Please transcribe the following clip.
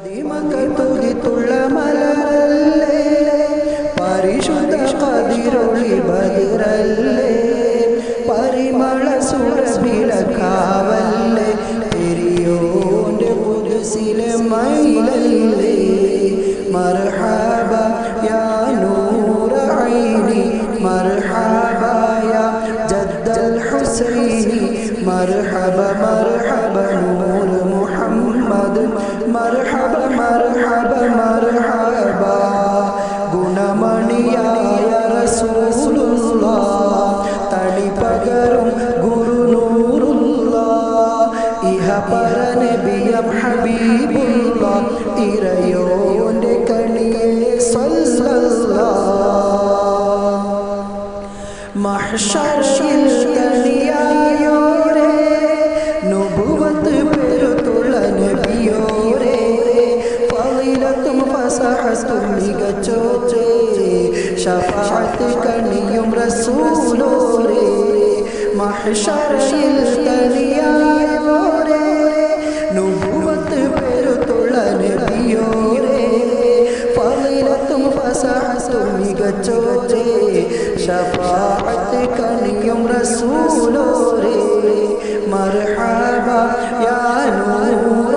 മദീമക്കത്തുള്ള മലരല്ലേ പരിശുദ്ധ ഖദീറുൽ ബദറല്ലേ പരിമള സുരഭിലക്കാവല്ലേ പെരിയോന്റെ ഖുദ്സിലെ മൈലല്ലേ മർഹബ യാ നൂറ ഐനി മർഹബ യാ ജദ്ദൽ ഹുസൈനി മർഹബ മർഹബ നൂർ മുഹമ്മദ് മർഹബ മർഹബ മർഹബ ഗുണമണിയായ റസൂലുള്ളാഹ് തളിപകരും ഗുരുനൂറുള്ളാഹ് ഇഹപര നബിയം ഹബീബുള്ളാഹ് ഇറയോന്റെ കണിയെ സ്വല്ലല്ലാഹ് മഹ്ശറിൽ തണിയായോരേ നുബുവത്ത് പെരുത്തുള്ള നബിയോരേ ഫളീലത്തും ഫസഹത്തും മികച്ചോരേ ശഫാഅത്ത് കണിയും റസൂലോരേ മഹ്ശറിൽ തണിയായോരേ നുബുവത്ത് പെരുത്തുള്ള നബിയോരേ ഫളീലത്തും ഫസഹത്തും മികച്ചോരേ ശഫാഅത്ത് കണിയും റസൂലോരേ മർഹബ യാ നൂറ